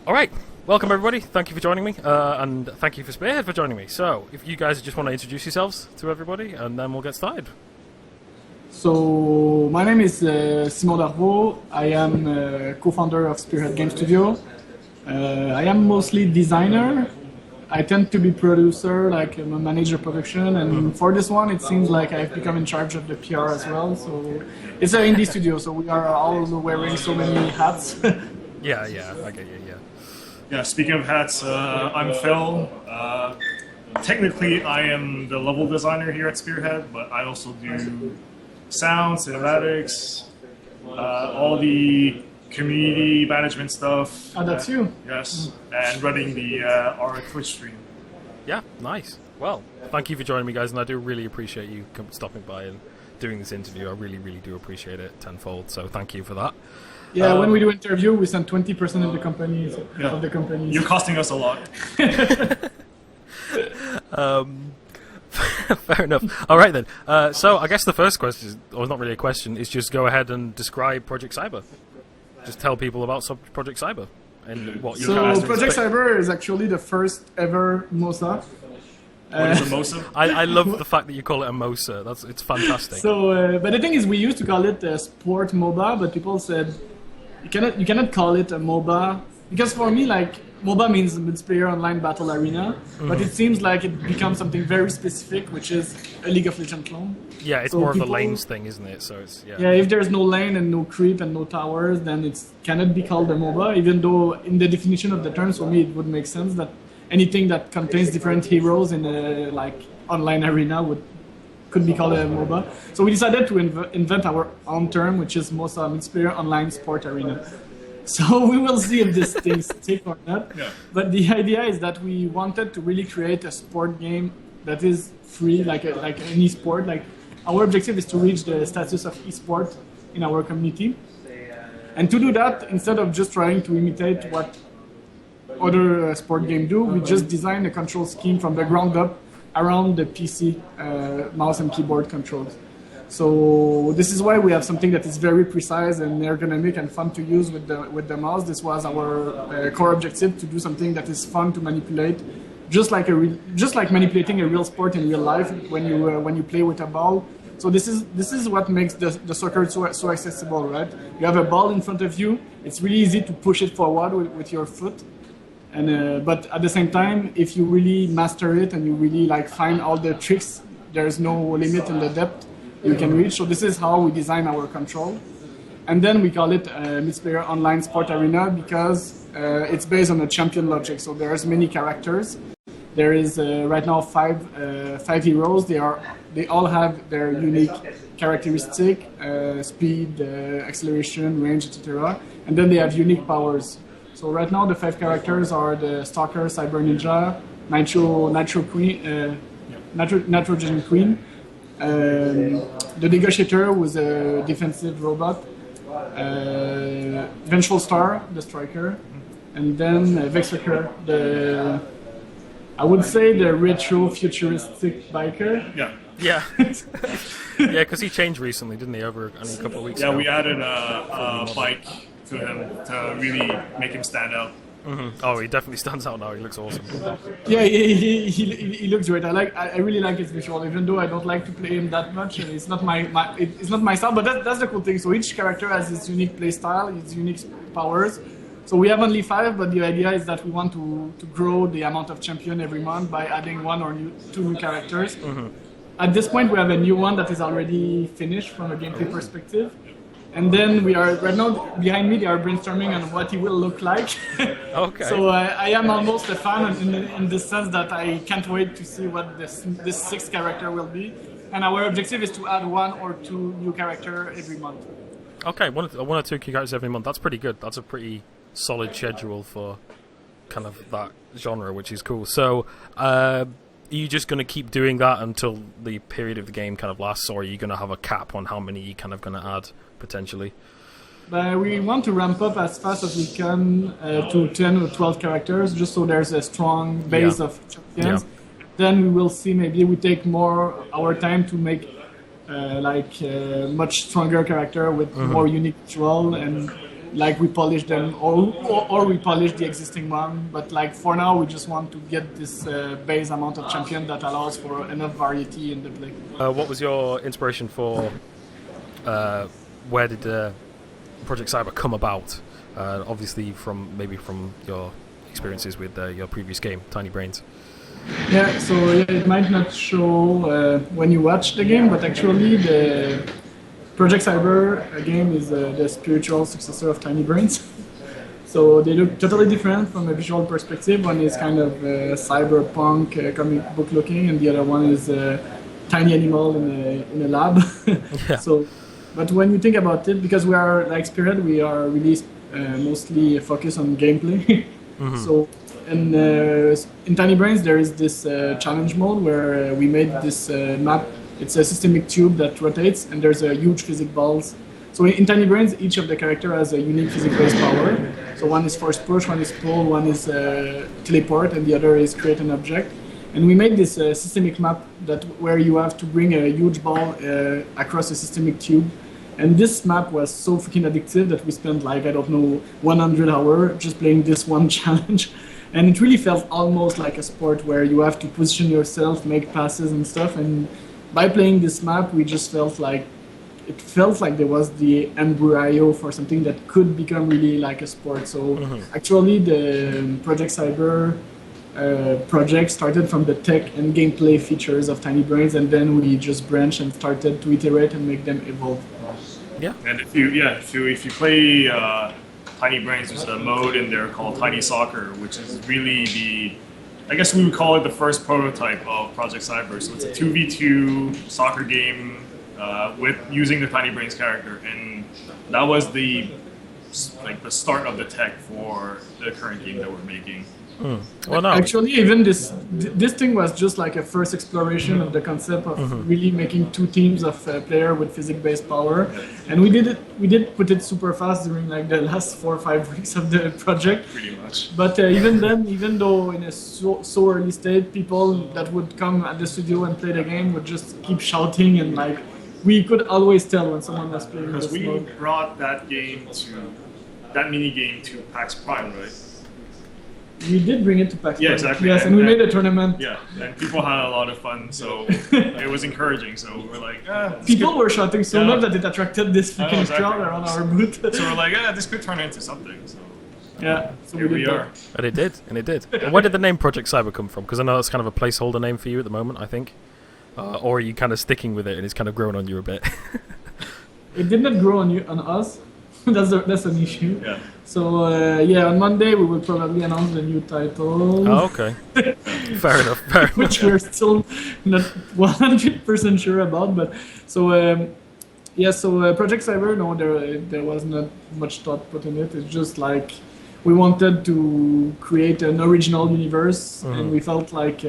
All right, welcome everybody. Thank you for joining me, and thank you for Spearhead for joining me. So, if you guys just want to introduce yourselves to everybody, and then we'll get started. So, my name is Simon Darvaux. I am co-founder of Spearhead Games Studio. I am mostly designer. I tend to be producer, like I'm a manager production, and for this one, it seems like I've become in charge of the PR as well. So, it's an indie studio, so we are all wearing so many hats. Yeah, I get you. Yeah, speaking of hats, I'm Phil. Technically, I am the level designer here at Spearhead, but I also do sound, cinematics, all the community management stuff. Oh, that's you? Yes, and running our Twitch stream. Yeah, nice. Well, thank you for joining me, guys, and I do really appreciate you stopping by and doing this interview. I really do appreciate it tenfold. So, thank you for that. Yeah, when we do interview, we send 20% of the companies. Of the companies. You're costing us a lot. Fair enough. All right then. So I guess the first question, or not really a question, is just go ahead and describe Project Cyber. Just tell people about Project Cyber and what you. So Project Cyber is actually the first ever MOSA. What is a MOSA? I love the fact that you call it a MOSA. It's fantastic. So, but the thing is, we used to call it a sport MOBA, but people said you cannot call it a MOBA because for me, like MOBA means multiplayer online battle arena, but it seems like it becomes something very specific, which is a League of Legends clone. Yeah, it's more of a lanes thing, isn't it? So it's yeah. If there's no lane and no creep and no towers, then it cannot be called a MOBA. Even though in the definition of the term, for me, it would make sense that anything that contains different heroes in a like online arena could be called a MOBA. So we decided to invent our own term, which is MOSA, multiplayer online sport arena. So we will see if this thing sticks or not. Yeah. But the idea is that we wanted to really create a sport game that is free, like an esport. Like our objective is to reach the status of esport in our community. And to do that, instead of just trying to imitate what other sport games do, we just designed a control scheme from the ground up around the PC mouse and keyboard controls. So this is why we have something that is very precise and ergonomic and fun to use with the mouse. This was our core objective, to do something that is fun to manipulate, just like manipulating a real sport in real life when you play with a ball. So this is what makes the soccer so accessible, right? You have a ball in front of you. It's really easy to push it forward with your foot. And but at the same time, if you really master it and you really like find all the tricks, there's no limit in the depth you can reach. So this is how we design our control. And then we call it multiplayer online sport arena because it's based on a champion logic. So there's many characters. There is right now five heroes. They all have their unique characteristic, speed, acceleration, range, etc. And then they have unique powers. So right now the 5 characters are the Stalker, Cyber Ninja, Nitrogen Queen, the Negotiator was a defensive robot, Vengeful Star, the Striker, and then Vexaker, I would say the retro futuristic biker. Yeah. Yeah. Yeah, because he changed recently, didn't he, over a couple of weeks ago? Yeah, we added a bike to him to really make him stand out. Mm-hmm. Oh, he definitely stands out now. He looks awesome. Yeah, he looks great. I really like his visual, even though I don't like to play him that much. It's not it's not my style, but that's the cool thing. So each character has his unique play style, his unique powers. So we have only 5, but the idea is that we want to grow the amount of champion every month by adding 1 or 2 new characters. Mm-hmm. At this point, we have a new one that is already finished from a gameplay perspective. And then we are, right now, behind me, they are brainstorming on what he will look like. Okay. So I am almost a fan in the sense that I can't wait to see what this 6th character will be. And our objective is to add 1 or 2 new characters every month. Okay, one or two characters every month. That's pretty good. That's a pretty solid schedule for kind of that genre, which is cool. So, are you just going to keep doing that until the period of the game kind of lasts, or are you going to have a cap on how many you kind of going to add potentially? But we want to ramp up as fast as we can to 10 or 12 characters, just so there's a strong base of champions. Yeah. Then we will see, maybe we take more our time to make much stronger character with more unique visual, and like we polish them or we polish the existing one. But like for now, we just want to get this base amount of champion that allows for enough variety in the play. What was your inspiration for? Where did Project Cyber come about? Obviously, from your experiences with your previous game, Tiny Brains. Yeah, so it might not show when you watch the game, but actually the Project Cyber game is the spiritual successor of Tiny Brains. So they look totally different from a visual perspective. One is kind of cyberpunk comic book looking, and the other one is a tiny animal in a lab. Yeah. So, but when you think about it, because we are like Spearhead, we are really mostly focused on gameplay. Mm-hmm. So, and in Tiny Brains there is this challenge mode where we made this map. It's a systemic tube that rotates, and there's a huge physics balls. So in Tiny Brains, each of the character has a unique physics-based power. So one is force push, one is pull, one is teleport, and the other is create an object. And we made this systemic map where you have to bring a huge ball across a systemic tube. And this map was so freaking addictive that we spent like, I don't know, 100 hours just playing this one challenge. And it really felt almost like a sport where you have to position yourself, make passes and stuff. And by playing this map, we just felt like there was the embryo for something that could become really like a sport. So actually the Project Cyber project started from the tech and gameplay features of Tiny Brains, and then we just branched and started to iterate and make them evolve. Yeah. And if you play Tiny Brains, there's a mode in there called Tiny Soccer, which is really I guess we would call it the first prototype of Project Cyber. So it's a 2v2 soccer game with using the Tiny Brains character, and that was the start of the tech for the current game that we're making. Well, no. Actually, even this thing was just like a first exploration of the concept of really making two teams of player with physics-based power, and we did put it super fast during like the last 4 or 5 weeks of the project. Pretty much. But even then, even though in a so early state, people that would come at the studio and play the game would just keep shouting, and like we could always tell when someone was playing. Because this we mode. brought that mini game to PAX Prime, right? We did bring it to PAX. Yeah, exactly. Yes, and we made a tournament. Yeah, and people had a lot of fun, so it was encouraging. So we're like, People were shouting so Yeah. much that it attracted this freaking exactly. crowd around our booth. So we're like, this could turn into something. So Yeah, so here we did are. And it did. And where did the name Project Cyber come from? Because I know it's kind of a placeholder name for you at the moment, I think. Or are you kind of sticking with it and it's kind of grown on you a bit? It did not grow on us. That's an issue. Yeah. So on Monday we will probably announce the new title. Oh, okay. Fair enough. Which we're still not 100% sure about, but so Project Cyber, no, there was not much thought put in it. It's just like we wanted to create an original universe, and we felt like,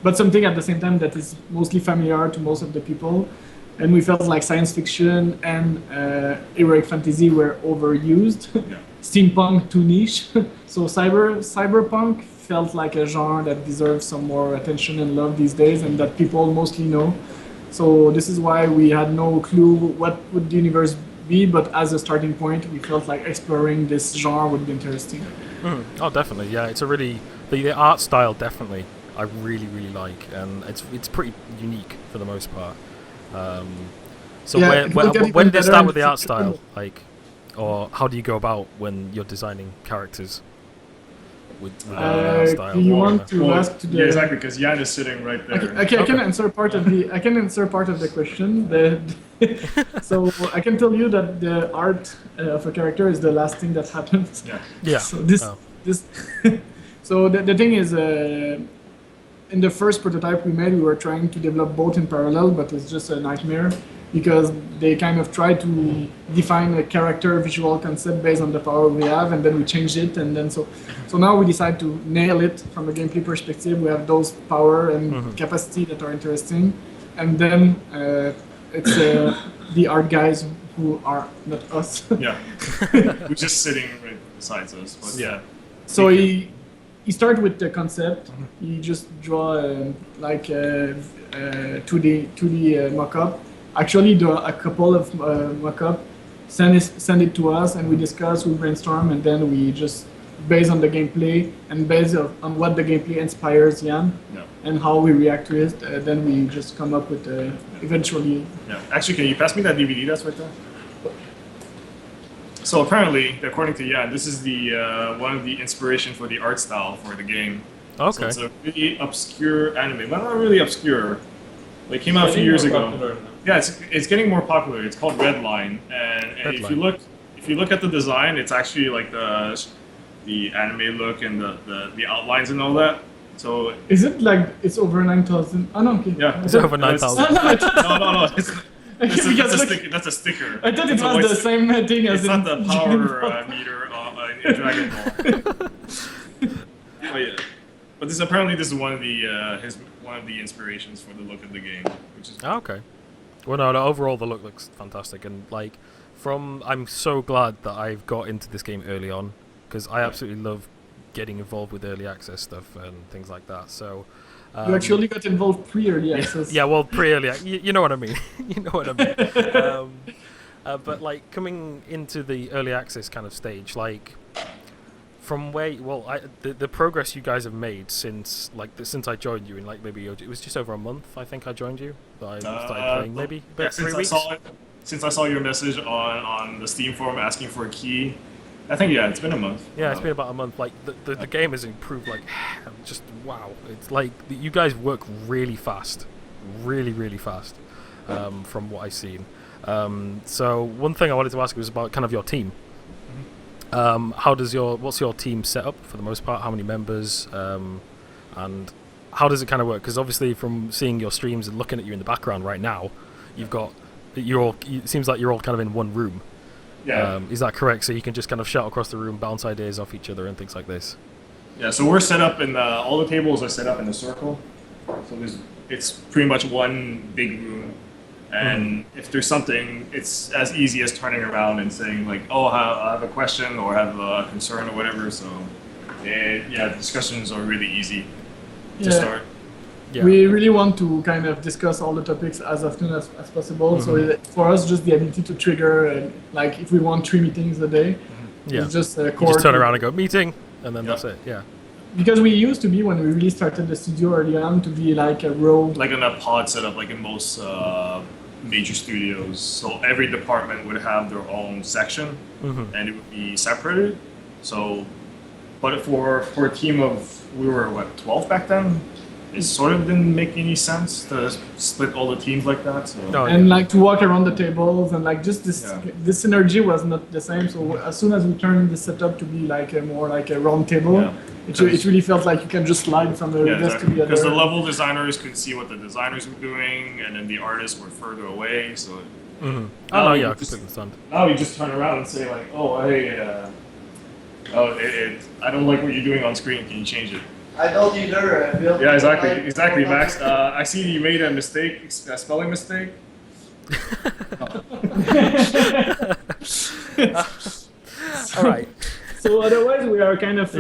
but something at the same time that is mostly familiar to most of the people. And we felt like science fiction and heroic fantasy were overused. Yeah. Steampunk too niche. So cyberpunk felt like a genre that deserves some more attention and love these days, and that people mostly know. So this is why we had no clue what would the universe be, but as a starting point, we felt like exploring this genre would be interesting. Oh, definitely. Yeah, it's a really the art style. Definitely, I really like, and it's pretty unique for the most part. So Yeah, when did it start with the better. art style, like, or how do you go about when you're designing characters with the art style? Do you want to ask to the? Yeah, exactly, because Jan is sitting right there. I can answer part of the question. So I can tell you that the art of a character is the last thing that happens. Yeah. So so the thing is, in the first prototype we made, we were trying to develop both in parallel, but it's just a nightmare because they kind of try to define a character visual concept based on the power we have, and then we changed it, and then so now we decide to nail it from a gameplay perspective. We have those power and capacity that are interesting, and then it's the art guys who are not us. Yeah. We're just sitting right beside us. But yeah. So he started with the concept. He just draw like a 2D mock-up. Actually, a couple of mock-up, send it to us, and we discuss, we brainstorm, and then we just based on the gameplay and based on what the gameplay inspires Jan and how we react to it, then we just come up with eventually. Yeah. Actually, can you pass me that DVD that's right there? So apparently, according to Jan, this is the one of the inspiration for the art style for the game. Okay. So it's a really obscure anime. Well, not really obscure. It came out a few years ago. Yeah, it's getting more popular. It's called Redline, and if you look at the design, it's actually like the anime look and the outlines and all that. So is it like it's over 9,000? Oh no, okay. Yeah, it's over 9,000. No. That's a sticker. I thought it was the same thing as it's not the power meter in Dragon Ball. Oh yeah, but apparently this is one of the inspirations for the look of the game, which is okay. Well, no, overall the look looks fantastic, and like I'm so glad that I've got into this game early on, because I absolutely love getting involved with early access stuff and things like that. So you actually got involved pre-early access. Yeah, well, pre-early, you know what I mean. You know what I mean. But like coming into the early access kind of stage, like from where, the progress you guys have made since I joined you in like maybe it was just over a month. I think I joined you. That I started playing maybe about 3 weeks. Since I saw your message on the Steam forum asking for a key, I think it's been a month. Yeah, it's been about a month. Like the game has improved. Like just wow, it's like you guys work really fast, really fast, from what I've seen. So one thing I wanted to ask you was about kind of your team. What's your team set up for the most part? How many members? And how does it kind of work? Because obviously, from seeing your streams and looking at you in the background right now, it seems like you're all kind of in one room. Yeah. Is that correct? So you can just kind of shout across the room, bounce ideas off each other, and things like this. Yeah. So we're set up in all the tables are set up in a circle. So it's pretty much one big room. And if there's something, it's as easy as turning around and saying like, "Oh, I have a question or I have a concern or whatever." So, the discussions are really easy to start. Yeah. We really want to kind of discuss all the topics as often as possible. So for us, just the ability to trigger, like if we want 3 meetings a day, it's just a core. You just turn around and go meeting, and then that's it. Yeah. Because we used to be, when we really started the studio early on, to be like a row. Like in a pod setup, like in most major studios. So every department would have their own section, and it would be separated. So, but for a team of, we were 12 back then? It sort of didn't make any sense to split all the teams like that. So. Like to walk around the tables and like just this synergy was not the same. So as soon as we turned the setup to be like more like a round table, it really felt like you can just slide from the desk to the other. Because the level designers could see what the designers were doing, and then the artists were further away. So. I completely understand. Now you just turn around and say like, "Oh, hey, I don't like what you're doing on screen. Can you change it?" I don't either, Bill. Yeah, exactly, Max. I see you made a mistake, a spelling mistake. All right. So otherwise, we are kind of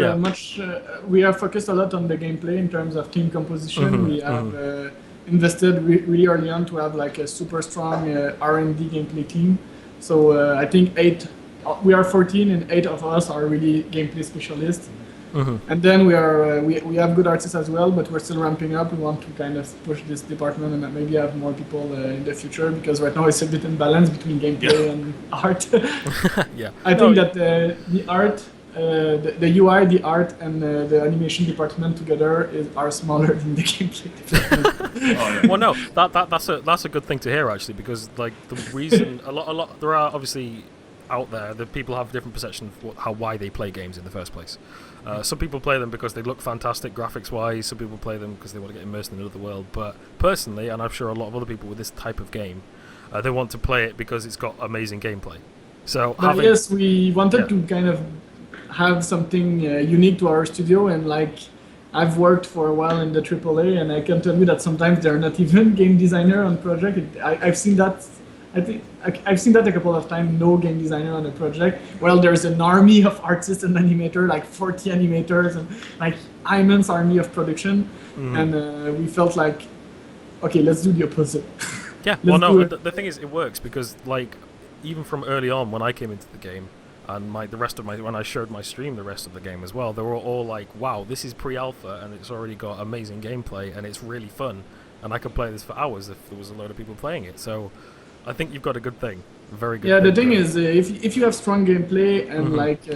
we are focused a lot on the gameplay in terms of team composition. We have invested really early on to have like a super strong R&D gameplay team. So I think we are 14, and 8 of us are really gameplay specialists. And then we have good artists as well, but we're still ramping up. We want to kind of push this department and maybe have more people in the future, because right now it's a bit imbalance between gameplay and art. I think that the art, the UI, the art, and the animation department together are smaller than the gameplay department. Well, no, that's a good thing to hear actually, because like the reason a lot there are obviously out there that people have different perceptions of why they play games in the first place. Some people play them because they look fantastic graphics wise. Some people play them because they want to get immersed in another world. But personally, and I'm sure a lot of other people with this type of game, they want to play it because it's got amazing gameplay. So yes, we wanted to kind of have something unique to our studio, and like I've worked for a while in the AAA, and I can tell you that sometimes they're not even game designer on project. I've seen that. I think I've seen that a couple of times. No game designer on a project. Well, there's an army of artists and animators, like 40 animators, and like immense army of production. And we felt like, okay, let's do the opposite. Yeah. Well, no. The thing is, it works because like even from early on when I came into the game, and when I showed my stream the rest of the game as well, they were all like, "Wow, this is pre-alpha and it's already got amazing gameplay and it's really fun, and I could play this for hours if there was a load of people playing it." So, I think you've got a good thing, a very good. Yeah, the thing going. is, if you have strong gameplay and like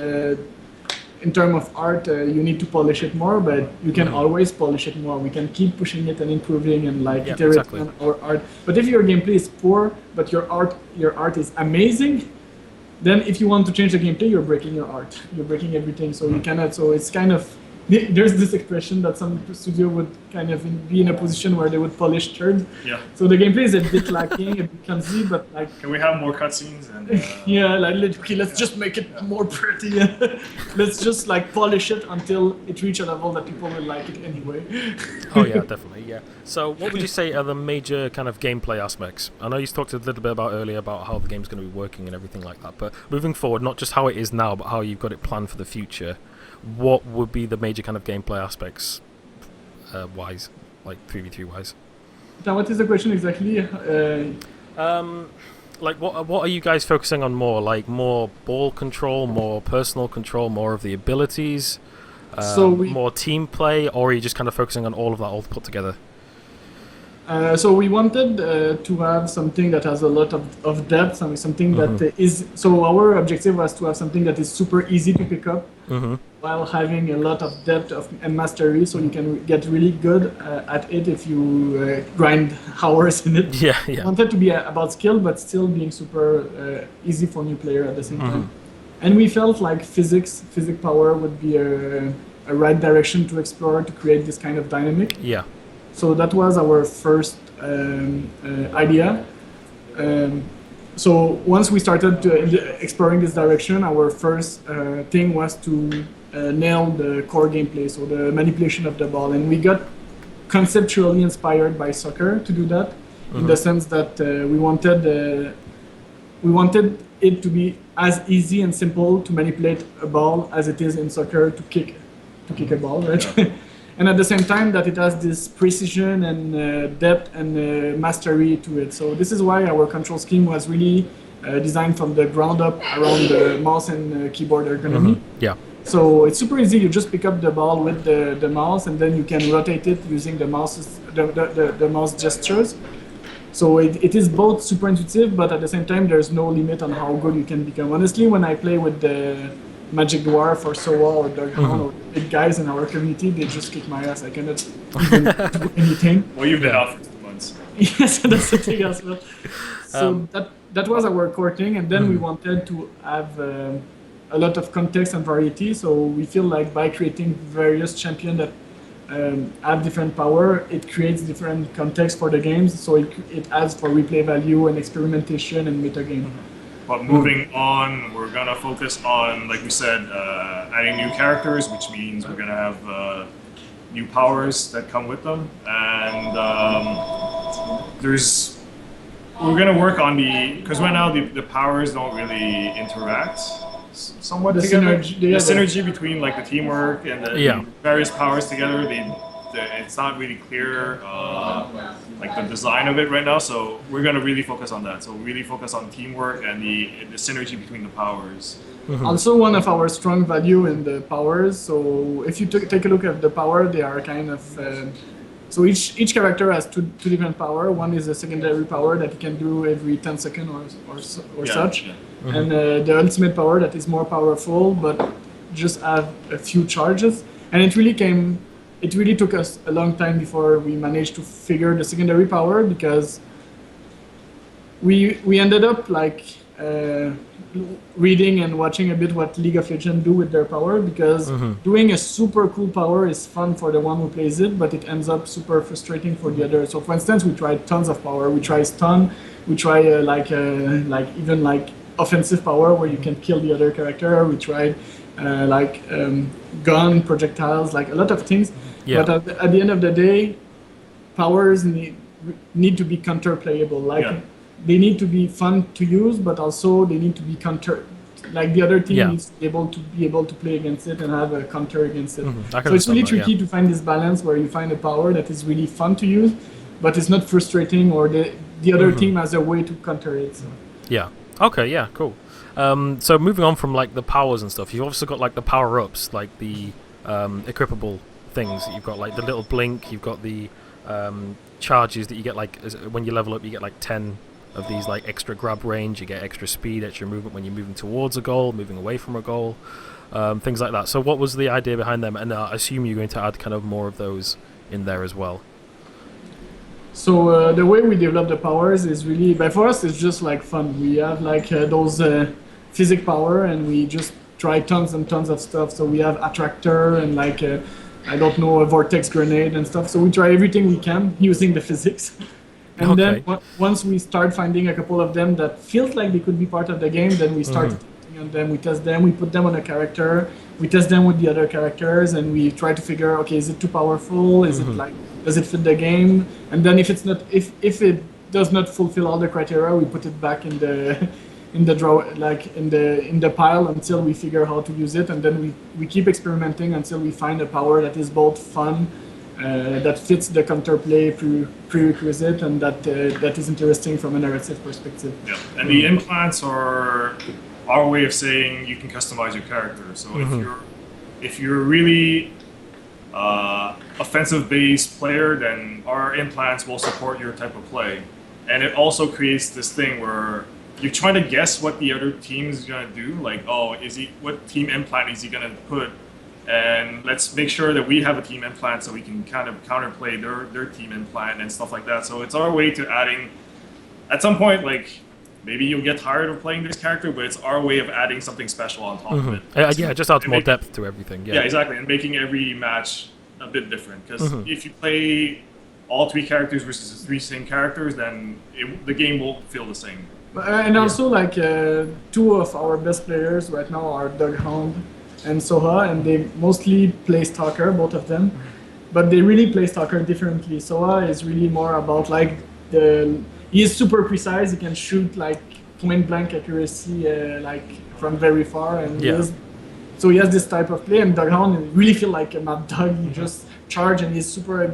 in terms of art, you need to polish it more, but you can always polish it more. We can keep pushing it and improving and like iterating on our art. But if your gameplay is poor, but your art is amazing, then if you want to change the gameplay, you're breaking your art. You're breaking everything. So you cannot. So it's kind of there's this expression that some studio would kind of be in a position where they would polish turds. Yeah. So the gameplay is a bit lacking, a bit clumsy, but like. Can we have more cutscenes? And yeah, like okay, let's just make it more pretty. Let's just like polish it until it reaches a level that people will like it anyway. Oh yeah, definitely, yeah. So what would you say are the major kind of gameplay aspects? I know you talked a little bit about earlier about how the game's going to be working and everything like that, but moving forward, not just how it is now, but how you've got it planned for the future. What would be the major kind of gameplay aspects wise, like 3v3 wise? Now, what is the question exactly? Like what are you guys focusing on more? Like more ball control, more personal control, more of the abilities, more team play, or are you just kind of focusing on all of that all put together? So we wanted to have something that has a lot of depth, something that is. So our objective was to have something that is super easy to pick up, while having a lot of depth and mastery. So you can get really good at it if you grind hours in it. Yeah. We wanted to be about skill, but still being super easy for new player at the same time. And we felt like physics power would be a right direction to explore to create this kind of dynamic. Yeah. So that was our first idea. So once we started exploring this direction, our first thing was to nail the core gameplay, so the manipulation of the ball. And we got conceptually inspired by soccer to do that, in the sense that we wanted it to be as easy and simple to manipulate a ball as it is in soccer to kick a ball, right? Yeah. And at the same time that it has this precision and depth and mastery to it. So this is why our control scheme was really designed from the ground up around the mouse and keyboard ergonomy. Yeah. So it's super easy. You just pick up the ball with the mouse, and then you can rotate it using the mouse gestures. So it is both super intuitive, but at the same time there's no limit on how good you can become. Honestly, when I play with the Magic Dwarf or Soa or Doghound or big guys in our community, they just kick my ass. I cannot even do anything. Well, you've been out for 2 months. Yes, that's the thing as well. So that was our core thing, and then we wanted to have a lot of context and variety. So we feel like by creating various champions that have different power, it creates different context for the games. So it adds for replay value and experimentation and metagame. But moving on, we're gonna focus on, like we said, adding new characters, which means we're gonna have new powers that come with them, and we're gonna work on because right now the powers don't really interact somewhat together. The synergy between like the teamwork and the various powers together, it's not really clear, like the design of it right now. So we're gonna really focus on that. So really focus on teamwork and the synergy between the powers. Also, one of our strong value in the powers. So if you take a look at the power, they are kind of so each character has two different power. One is a secondary power that you can do every 10 seconds or such, and the ultimate power that is more powerful but just have a few charges. And it really took us a long time before we managed to figure the secondary power, because we ended up like reading and watching a bit what League of Legends do with their power, because doing a super cool power is fun for the one who plays it, but it ends up super frustrating for the other. So for instance, we tried tons of power. We tried stun, we try even offensive power where you can kill the other character. We tried gun, projectiles, like a lot of things. Yeah. But at the end of the day, powers need to be counter-playable. They need to be fun to use, but also they need to be counter. Like the other team needs to be able to play against it and have a counter against it. So it's really tricky to find this balance where you find a power that is really fun to use, but it's not frustrating, or the other team has a way to counter it. So. Yeah. Okay, yeah, cool. So moving on from like the powers and stuff, you've also got like the power ups, like the equipable things. You've got like the little blink. You've got the charges that you get like when you level up. You get like 10 of these like extra grab range. You get extra speed, extra movement when you're moving towards a goal, moving away from a goal, things like that. So what was the idea behind them? And I assume you're going to add kind of more of those in there as well. So the way we develop the powers is really, but for us, it's just like fun. We have like those physic power, and we just try tons and tons of stuff. So we have attractor and like I don't know, a vortex grenade and stuff. So we try everything we can using the physics. And then once we start finding a couple of them that feels like they could be part of the game, then we start testing on them. We test them. We put them on a character. We test them with the other characters, and we try to figure, okay, is it too powerful? Is it like, does it fit the game? And then if it's not, if it does not fulfill all the criteria, we put it back in the draw, like in the pile until we figure how to use it, and then we keep experimenting until we find a power that is both fun, that fits the counterplay prerequisite, and that is interesting from a narrative perspective. Yeah, and the implants are our way of saying you can customize your character. So if you're really offensive-based player, then our implants will support your type of play, and it also creates this thing where you're trying to guess what the other team is gonna do. Like, oh, what team implant is he gonna put? And let's make sure that we have a team implant so we can kind of counterplay their team implant and stuff like that. So it's our way to adding, at some point, like maybe you'll get tired of playing this character, but it's our way of adding something special on top of it. Yeah, it just adds more depth to everything. Yeah, exactly, and making every match a bit different. Because if you play all three characters versus the three same characters, then the game won't feel the same. And also, like, two of our best players right now are Doug Hound and Soha, and they mostly play Stalker, both of them. But they really play Stalker differently. Soha is really more about, like, he is super precise. He can shoot, like, point-blank accuracy, like, from very far. And so he has this type of play, and Doug Hound really feel like a mad dog. He just charge, and he's super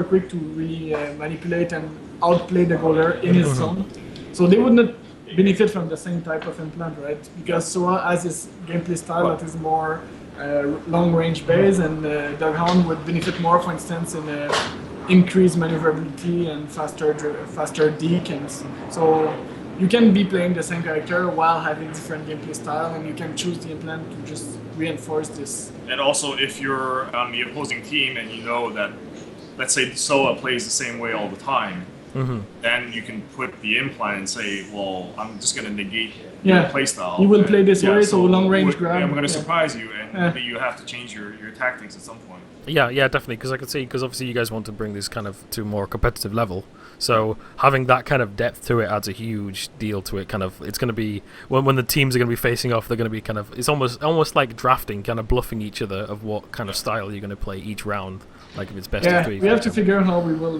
quick to really manipulate and outplay the goaler in his zone. So they would not benefit from the same type of implant, right? Because Soa has his gameplay style that is more long-range based, and Doug Hound would benefit more, for instance, in increased maneuverability and faster deke. And so you can be playing the same character while having different gameplay style, and you can choose the implant to just reinforce this. And also, if you're on the opposing team and you know that, let's say Soa plays the same way all the time, then you can put the implant and say, well, I'm just going to negate your playstyle. You will play this way, so long range grab. I'm going to surprise you, and maybe you have to change your tactics at some point. Yeah, definitely, because I can see, because obviously you guys want to bring this kind of to a more competitive level. So having that kind of depth to it adds a huge deal to it. Kind of, it's going to be when the teams are going to be facing off, they're going to be kind of, it's almost like drafting, kind of bluffing each other of what kind of style you're going to play each round. Like if it's best of 3. We have to figure out how we will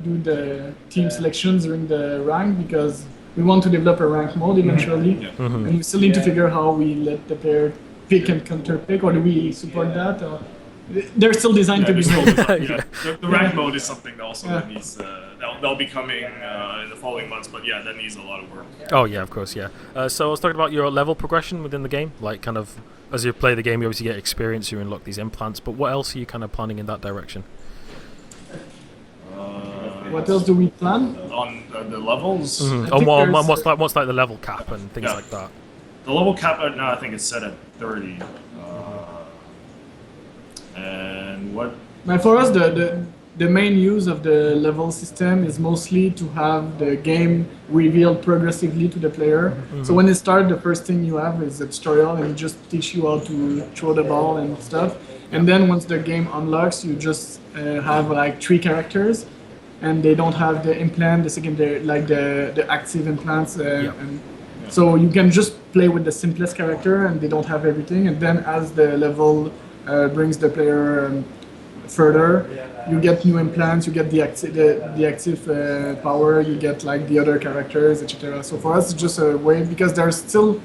do the team selections during the rank, because we want to develop a rank mode eventually, and we still need to figure out how we let the player pick and counter pick, or do we support that? Or they're still designed to be built. The rank mode is something that also that needs that'll be coming in the following months, but that needs a lot of work. Oh yeah, of course, yeah. So I was talking about your level progression within the game, like kind of as you play the game, you obviously get experience, you unlock these implants, but what else are you kind of planning in that direction? What else do we plan? On the levels? What's like the level cap and things like that? The level cap now I think it's set at 30. And what? For us, the main use of the level system is mostly to have the game revealed progressively to the player. So when it starts, the first thing you have is a tutorial, and it just teach you how to throw the ball and stuff. And then once the game unlocks, you just have like 3 characters, and they don't have the implant, the secondary, like the active implants. And so you can just play with the simplest character, and they don't have everything. And then as the level brings the player further, you get new implants, you get the active power, you get like the other characters, etc. So for us, it's just a way, because there's still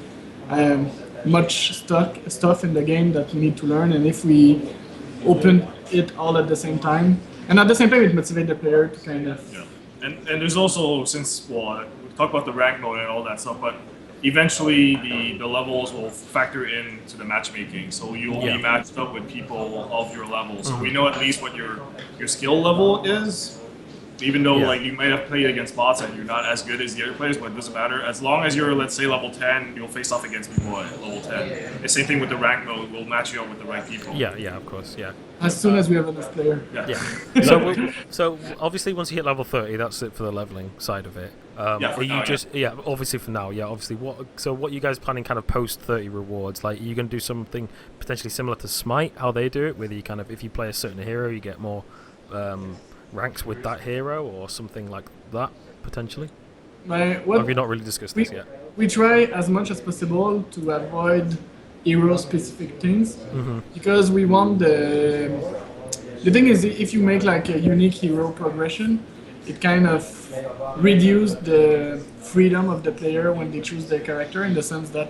much stuff in the game that we need to learn, and if we open it all at the same time, and at the same time it motivates the player to kind of... And there's also, since, talk about the rank mode and all that stuff, but eventually the levels will factor into the matchmaking. So you'll be matched up with people of your level. So we know at least what your skill level is. Even though like you might have played against bots and you're not as good as the other players, but it doesn't matter. As long as you're, let's say, level 10, you'll face off against people at level 10. The same thing with the rank mode. We'll match you up with the right people. Yeah, of course, yeah. As soon as we have enough player. Yeah. So obviously once you hit level 30, that's it for the leveling side of it. Are you obviously for now, obviously. What you guys planning kind of post 30 rewards? Like, are you going to do something potentially similar to Smite, how they do it, where you kind of, if you play a certain hero, you get more ranks with that hero, or something like that potentially? Have you not really discussed this yet? We try as much as possible to avoid hero-specific things, because we want the thing is, if you make like a unique hero progression, it kind of reduces the freedom of the player when they choose their character, in the sense that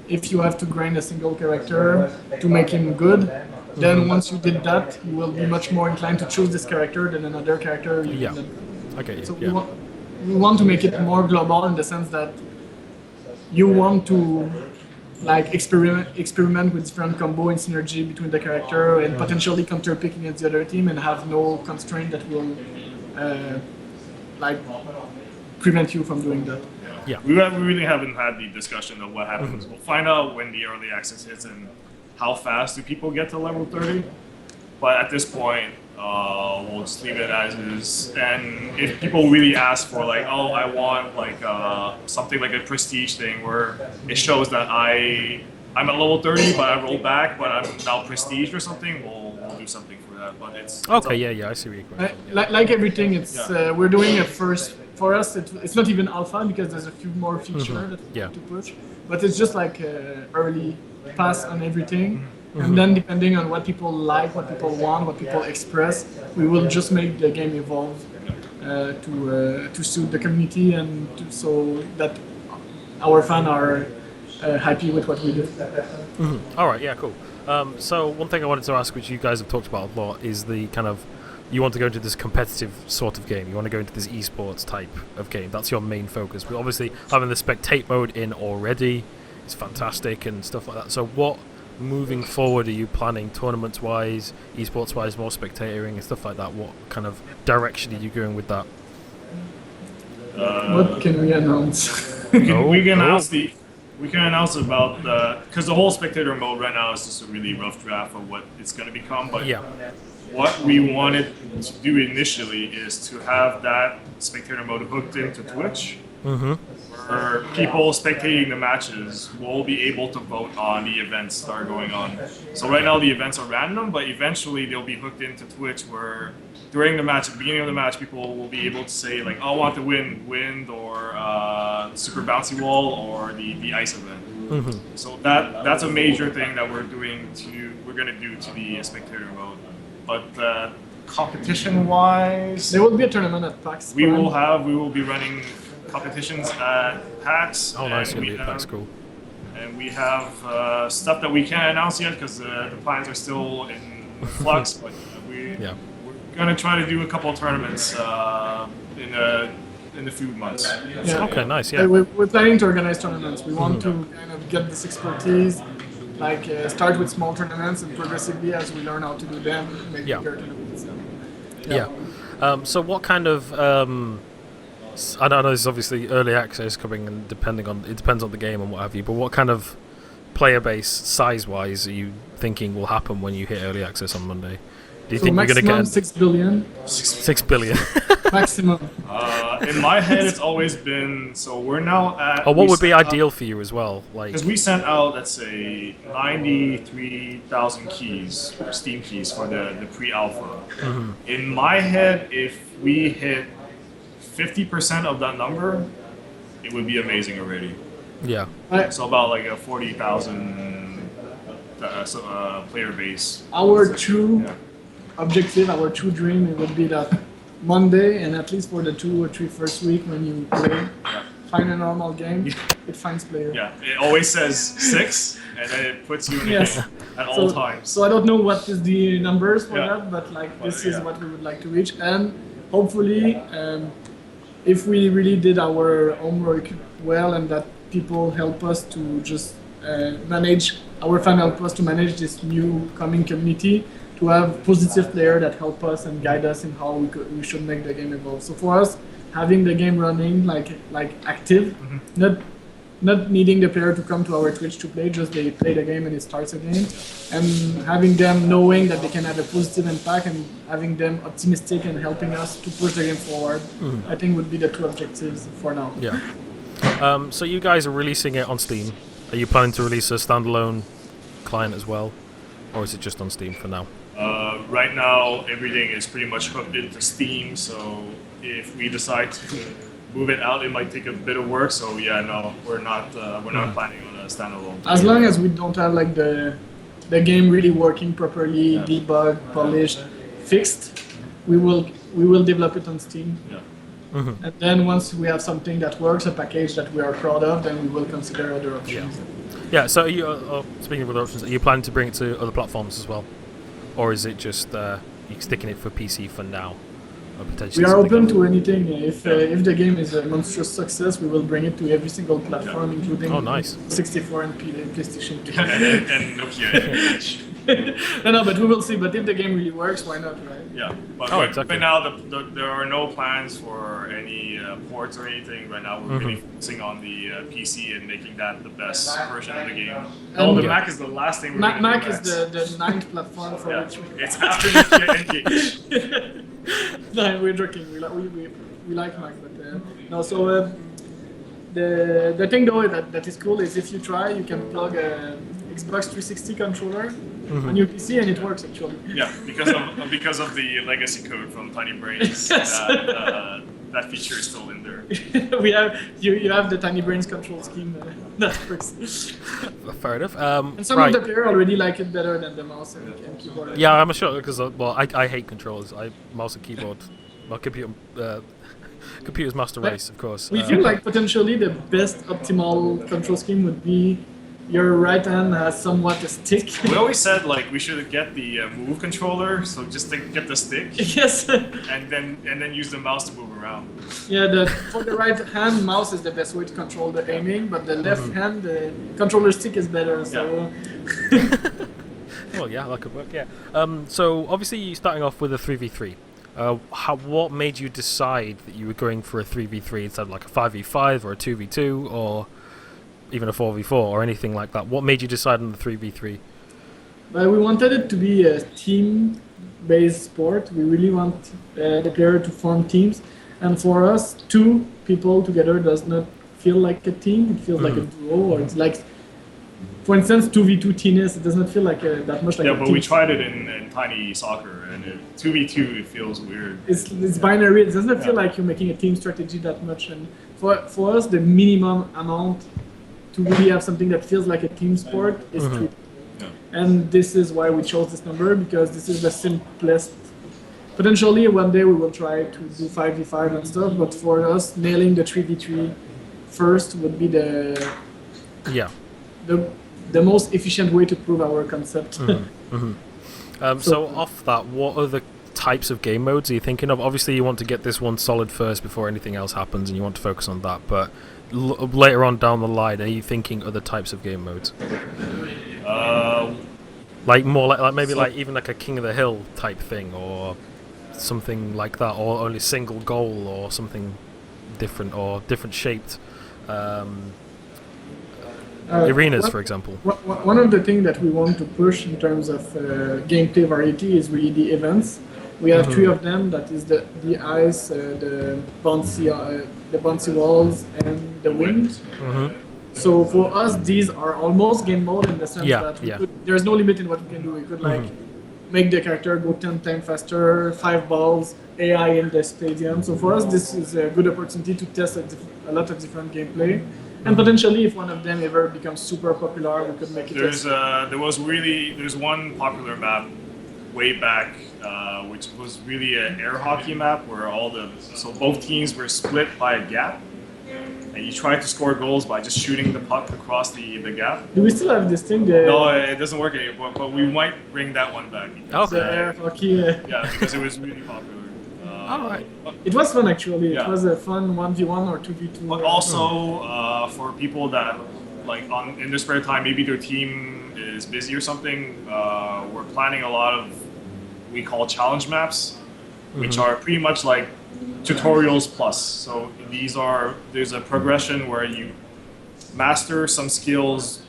if you have to grind a single character to make him good, then once you did that, you will be much more inclined to choose this character than another character. Okay. So we want to make it more global, in the sense that you want to like experiment with different combo and synergy between the character, and potentially counter pick against the other team, and have no constraint that will like prevent you from doing that. Yeah, we really haven't had the discussion of what happens. We'll find out when the early access hits and how fast do people get to level 30. But at this point, we'll just leave it as is. And if people really ask for like, oh, I want like something like a prestige thing where it shows that I'm at level 30, but I rolled back, but I'm now prestige or something, we'll do something for that. But it's okay. Yeah, I see where you're going. Like everything, it's we're doing a first. For us, it's not even alpha, because there's a few more features that we have to push. But it's just like early pass on everything. And then depending on what people like, what people want, what people express, we will just make the game evolve to suit the community, and so that our fans are happy with what we do. All right, yeah, cool. So one thing I wanted to ask, which you guys have talked about a lot, is the kind of, you want to go into this competitive sort of game. You want to go into this esports type of game. That's your main focus. But obviously, having the spectate mode in already is fantastic and stuff like that. So what, moving forward, are you planning tournaments-wise, esports-wise, more spectatoring and stuff like that? What kind of direction are you going with that? What can we announce? we can announce about because the whole spectator mode right now is just a really rough draft of what it's going to become. But what we wanted to do initially is to have that spectator mode hooked into Twitch, where people spectating the matches will be able to vote on the events that are going on. So right now the events are random, but eventually they'll be hooked into Twitch, where during the match, at the beginning of the match, people will be able to say like, oh, I want to win wind, or super bouncy wall, or the ice event. So that's a major thing that we're going to do to the spectator mode. But competition-wise, there will be a tournament at PAX. We will be running competitions at PAX. Oh, nice! Gonna be at PAX, cool. And we have stuff that we can't announce yet because the plans are still in flux. But we're gonna try to do a couple of tournaments in a few months. Yeah. Okay, nice. Yeah, we're planning to organize tournaments. We want to kind of get this expertise. Like start with small tournaments, and progressively, as we learn how to do them, make bigger tournaments. So what kind of I don't know, this is obviously early access coming, and it depends on the game and what have you, but what kind of player base size wise are you thinking will happen when you hit early access on Monday? Do you think we're going to get 6 billion? 6 billion. Maximum. In my head, it's always been, so we're now at... what would be ideal for you as well? Because we sent out, let's say, 93,000 keys, Steam keys, for the pre-alpha. In my head, if we hit 50% of that number, it would be amazing already. Yeah. So about like a 40,000 player base. Our true objective, our true dream, it would be that Monday, and at least for the 2 or 3 first week when you play, find a normal game, it finds player. Yeah, it always says 6, and then it puts you in the game at all times. So I don't know what is the numbers for that, but like this is what we would like to reach, and hopefully if we really did our homework well and that people help us to just manage, our fan help us to manage this new coming community, to have positive players that help us and guide us in how we should make the game evolve. So for us, having the game running like active, not needing the player to come to our Twitch to play, just they play the game and it starts again, and having them knowing that they can have a positive impact and having them optimistic and helping us to push the game forward, I think would be the two objectives for now. Yeah. So you guys are releasing it on Steam. Are you planning to release a standalone client as well, or is it just on Steam for now? Right now, everything is pretty much hooked into Steam, so if we decide to move it out, it might take a bit of work. So yeah, no, we're not planning on a standalone. As long as we don't have like the game really working properly, debugged, polished, fixed, we will develop it on Steam. Yeah. And then once we have something that works, a package that we are proud of, then we will consider other options. Yeah. So are you, speaking of other options, are you planning to bring it to other platforms as well, or is it just you sticking it for PC for now? We are open to anything. If the game is a monstrous success, we will bring it to every single platform, including 64 and PlayStation 2. and Nokia. No, but we will see. But if the game really works, why not, right? Yeah. But exactly. right now, there are no plans for any ports or anything. Right now, we're really focusing on the PC and making that the best version of the game. The Mac is the last thing we're going to do. Mac is the ninth platform for which it's after Nokia Engage. No, we're joking. We like Mac, but no. So the thing though that is cool is if you try, you can plug a Xbox 360 controller on your PC and it works actually. Yeah, because of the legacy code from Tiny Brains, that feature is still in there. you have the Tiny Brains control scheme that works. Fair enough. And some of the players already like it better than the mouse and keyboard. Yeah, I'm sure because I hate controllers. Mouse and keyboard. My computer's master race, of course. We feel like potentially the best optimal control scheme would be your right hand has somewhat a stick. We always said like we should get the move controller, so just get the stick. Yes. and then use the mouse to move around. Yeah, for the right hand, mouse is the best way to control the aiming, but the left hand, the controller stick is better. So. Yeah. Well, yeah, that could work. Yeah. So obviously you're starting off with a 3v3. What made you decide that you were going for a 3v3 instead of like a 5v5 or a 2v2 or even a 4v4 or anything like that? What made you decide on the 3v3? We wanted it to be a team-based sport. We really want the player to form teams, and for us, two people together does not feel like a team. It feels like a duo, or it's like, for instance, 2v2 tennis. It does not feel like that much like a team. Yeah, but we tried it in tiny soccer, and 2v2 it feels weird. It's binary. It does not feel like you're making a team strategy that much. And for us, the minimum amount to really have something that feels like a team sport is 3. Yeah. And this is why we chose this number, because this is the simplest. Potentially one day we will try to do 5v5 and stuff, but for us, nailing the 3v3 first would be the most efficient way to prove our concept. So off that, what other types of game modes are you thinking of? Obviously you want to get this one solid first before anything else happens, and you want to focus on that, but later on down the line, are you thinking other types of game modes? Like more like maybe like even like a King of the Hill type thing, or something like that, or only single goal, or something different, or different shaped arenas, for example. One of the things that we want to push in terms of gameplay variety is really the events. We have 3 of them. That is the ice, the bouncy walls, and the wind. So for us, these are almost game mode in the sense that there's no limit in what we can do. We could like make the character go 10 times faster, 5 balls, AI in the stadium. So for us, this is a good opportunity to test a lot of different gameplay. And potentially, if one of them ever becomes super popular, we could make it. There's one popular map way back, which was really an air hockey map where both teams were split by a gap, and you tried to score goals by just shooting the puck across the gap. Do we still have this thing? No, it doesn't work anymore, but we might bring that one back. Okay. Air hockey. Yeah, because it was really popular. All right. It was fun actually. Yeah. It was a fun 1v1 or 2v2. But also for people that like in their spare time, maybe their team is busy or something. We're planning a lot of we call challenge maps, which are pretty much like tutorials plus. So there's a progression where you master some skills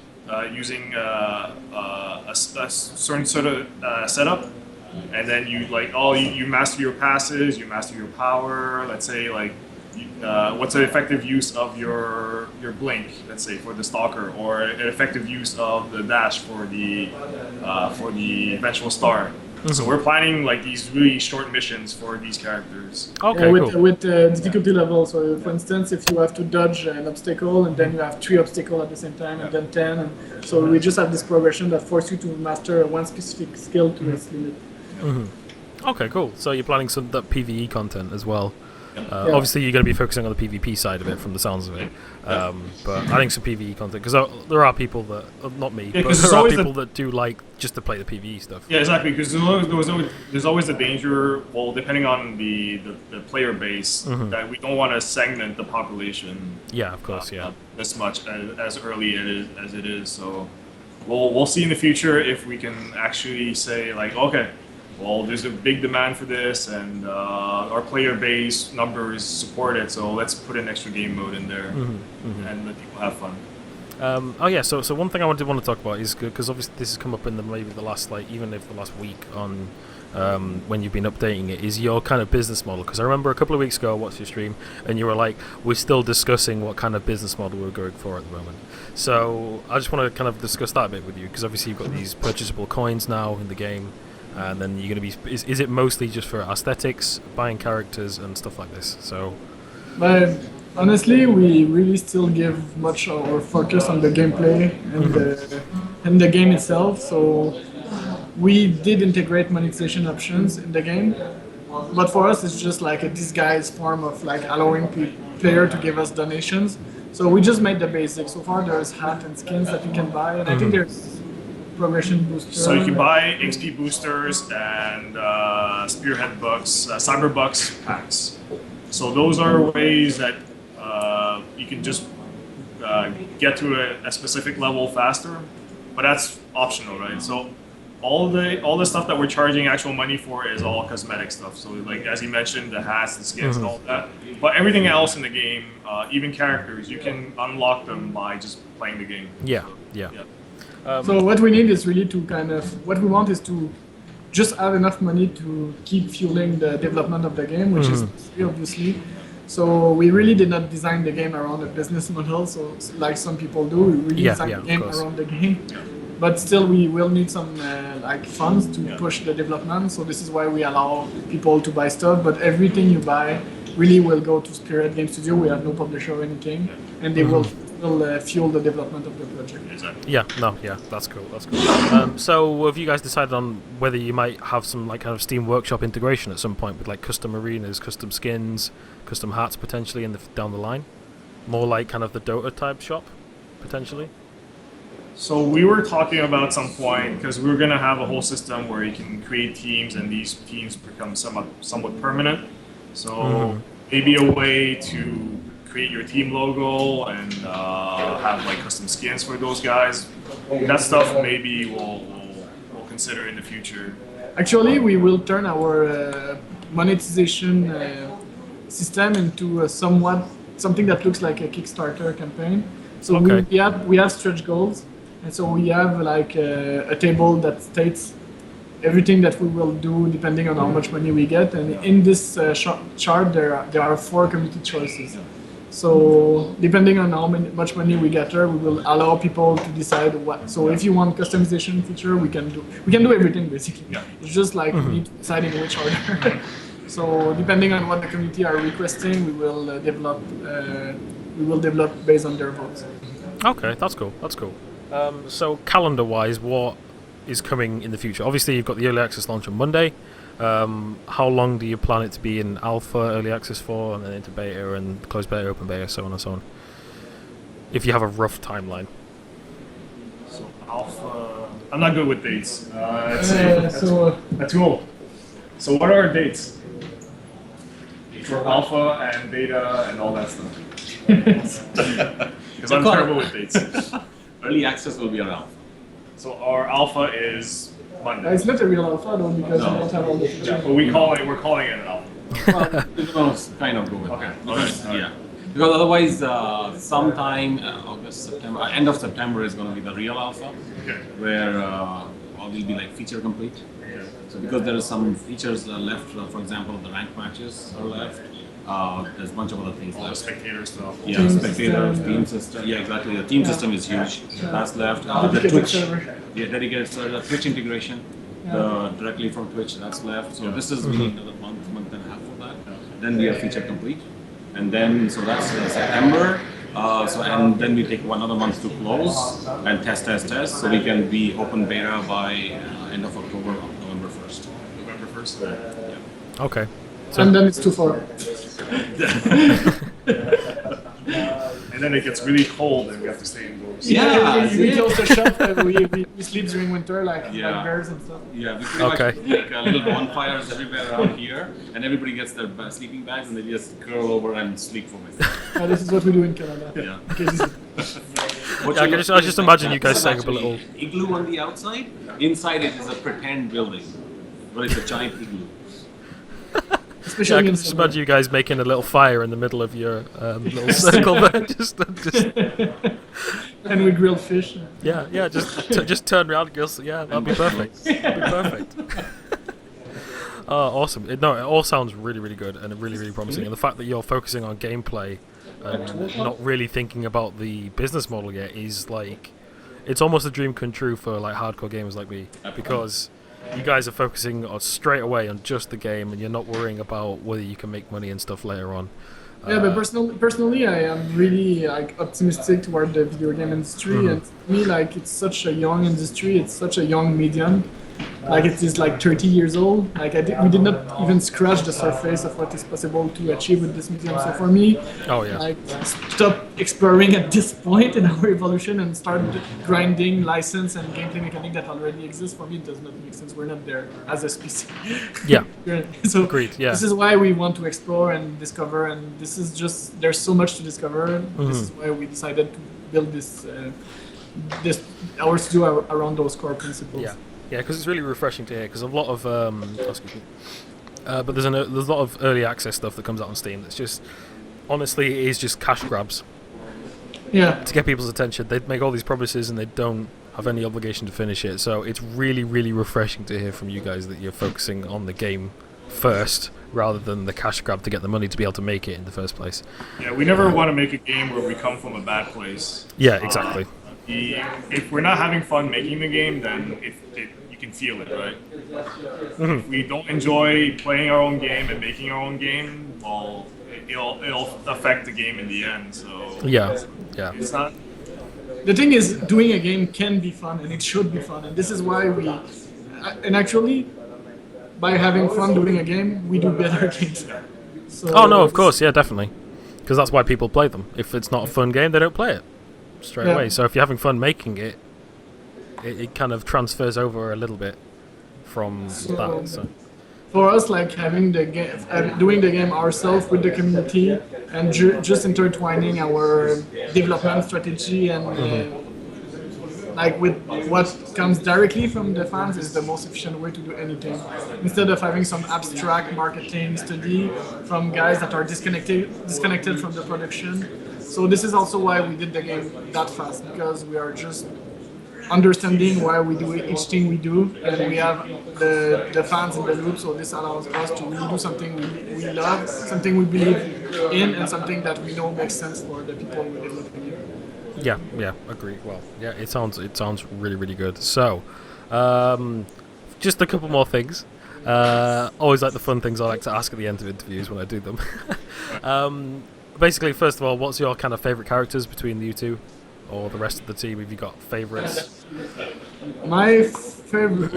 using a certain sort of setup, and then you master your passes, you master your power. Let's say what's the effective use of your blink, let's say for the stalker, or an effective use of the dash for the eventual star. So we're planning like these really short missions for these characters. Okay, cool. With difficulty level. So for instance, if you have to dodge an obstacle and then you have 3 obstacles at the same time and then 10, and so we just have this progression that forces you to master one specific skill to its limit. Okay, cool. So you're planning some that PvE content as well. Yeah. Obviously, you're going to be focusing on the PvP side of it, from the sounds of it. But I think some PvE content, because there are people that, not me, but there are people that do like just to play the PvE stuff. Yeah, exactly. Because there's always the danger. Well, depending on the player base, that we don't want to segment the population. Yeah, of course. Yeah. This much as early as it is. So we'll see in the future if we can actually say like, okay, well, there's a big demand for this, and our player base numbers support it, so let's put an extra game mode in there and let people have fun. Oh yeah, so one thing I want to talk about is, because obviously this has come up in maybe the last, even if the last week on when you've been updating it, is your kind of business model. Because I remember a couple of weeks ago I watched your stream and you were like, we're still discussing what kind of business model we're going for at the moment. So I just want to kind of discuss that a bit with you, because obviously you've got these purchasable coins now in the game, and then you're going to be, is it mostly just for aesthetics, buying characters and stuff like this? So But honestly, we really still give much of our focus on the gameplay and the game itself. So we did integrate monetization options in the game, but for us it's just like a disguised form of like allowing player to give us donations. So we just made the basics. So far there's hat and skins that you can buy, and I think there's progression boosters. So you can buy XP boosters and Spearhead bucks, Cyber bucks packs. So those are ways that you can just get to a specific level faster, but that's optional, right? So all the stuff that we're charging actual money for is all cosmetic stuff. So like as you mentioned, the hats, the skins, and all that. But everything else in the game, even characters, you can unlock them by just playing the game. yeah. So what we need is really to what we want is to just have enough money to keep fueling the development of the game, which is free, obviously. So we really did not design the game around a business model, so like some people do. We really designed the game around the game. But still, we will need some funds to push the development. So this is why we allow people to buy stuff. But everything you buy really will go to Spearhead Games Studio. We have no publisher or anything, and they will fuel the development of the project. Exactly. Yeah, that's cool. So have you guys decided on whether you might have some like kind of Steam Workshop integration at some point with like custom arenas, custom skins, custom hats potentially down the line? More like kind of the Dota type shop potentially? So we were talking about some point, because we were going to have a whole system where you can create teams and these teams become somewhat permanent. So maybe a way to create your team logo and have like custom skins for those guys. That stuff maybe we'll consider in the future. Actually, we will turn our monetization system into something that looks like a Kickstarter campaign. So we have stretch goals, and so we have like a table that states everything that we will do depending on how much money we get. And in this chart, there are 4 community choices. So depending on how much money we gather, we will allow people to decide what. So if you want customization feature, we can do everything basically. Yeah. It's just like we need to decide in which order. So depending on what the community are requesting, we will develop based on their votes. Okay, that's cool. So calendar-wise, what is coming in the future? Obviously, you've got the early access launch on Monday. How long do you plan it to be in alpha, early access for, and then into beta and closed beta, open beta, so on and so on? If you have a rough timeline. So alpha, I'm not good with dates. That's too old. So what are our dates? for alpha and beta and all that stuff. Because I'm terrible with dates. Early access will be an alpha. So our alpha is Monday. It's not a real alpha though because No. we don't have all the features. But we're calling it an alpha. Well, we're gonna kind of go with Okay. that. Alright. Yeah. Because otherwise, sometime August, September, end of September is going to be the real alpha, Okay. where will be like feature complete. So because there are some features left, for example, the rank matches are left. There's a bunch of other things All the left. spectator stuff. Yeah, Team spectator, system, team system. Yeah, exactly. The team system is huge. That's left. The Dedicated Twitch, server. yeah, dedicated server, Twitch integration, directly from Twitch. That's left. So this is we need another month and a half for that. Then we are feature complete, and then so that's September. And then we take another month to close and test. So we can be open beta by end of October, November 1st. November 1st. Yeah. Okay. So, And then it's too far. And then it gets really cold and we have to stay indoors. Yeah, we close the shop and we sleep during winter like bears and stuff. Yeah, we pretty Okay. much make little bonfires everywhere around here, and everybody gets their sleeping bags and they just curl over and sleep for it. This is what we do in Canada. Yeah. Okay, this is- What Yeah, I you can look- just imagine you guys this is setting up a actually little- igloo on the outside. Inside it is a pretend building, but it's a giant igloo. yeah, especially I in can just summer. imagine you guys making a little fire in the middle of your little circle there. Just And we grill fish. yeah, just turn around, girls. Yeah, that'd be perfect. That'd be perfect. Oh, awesome! It all sounds really, really good and really, really promising. And the fact that you're focusing on gameplay and not really thinking about the business model yet is like, it's almost a dream come true for like hardcore gamers like me, because you guys are focusing on straight away on just the game, and you're not worrying about whether you can make money and stuff later on. Yeah, but personally, I am really optimistic toward the video game industry, and to me, like it's such a young industry, it's such a young medium. Like it is like 30 years old. Like we did not even scratch the surface of what is possible to achieve with this medium. So for me, Oh yeah. like stop exploring at this point in our evolution and start grinding license and gameplay mechanic that already exists. For me, it does not make sense. We're not there as a species. Yeah. So Agreed, yeah. this is why we want to explore and discover, and this is just there's so much to discover. This is why we decided to build this our studio around those core principles. Yeah, yeah, because it's really refreshing to hear. Because a lot of excuse me, but there's a lot of early access stuff that comes out on Steam. That's just honestly it is just cash grabs Yeah. to get people's attention. They make all these promises and they don't have any obligation to finish it. So it's really, really refreshing to hear from you guys that you're focusing on the game first rather than the cash grab to get the money to be able to make it in the first place. Yeah, we never want to make a game where we come from a bad place. Yeah, exactly. If we're not having fun making the game, then you can feel it, right? If we don't enjoy playing our own game and making our own game, well, it'll affect the game in the end. So Yeah, yeah. it's not. The thing is, doing a game can be fun, and it should be fun, and this is why and actually, by having fun doing a game, we do better games. So Oh no, of course, yeah, definitely. Because that's why people play them. If it's not a fun game, they don't play it straight Yeah. away. So if you're having fun making it, it kind of transfers over a little bit from that. So. For us, like having the game, doing the game ourselves with the community, and just intertwining our development strategy and like with what comes directly from the fans is the most efficient way to do anything. Instead of having some abstract marketing study from guys that are disconnected from the production. So this is also why we did the game that fast, because we are just understanding why we do each thing we do, and we have the fans in the loop. So this allows us to really do something we love, something we believe in, and something that we know makes sense for the people we're developing it. Yeah, agree. Well, yeah, it sounds really, really good. So, just a couple more things. Always like the fun things I like to ask at the end of interviews when I do them. Basically, first of all, what's your kind of favorite characters between you two, or the rest of the team? Have you got favorites? My favorite,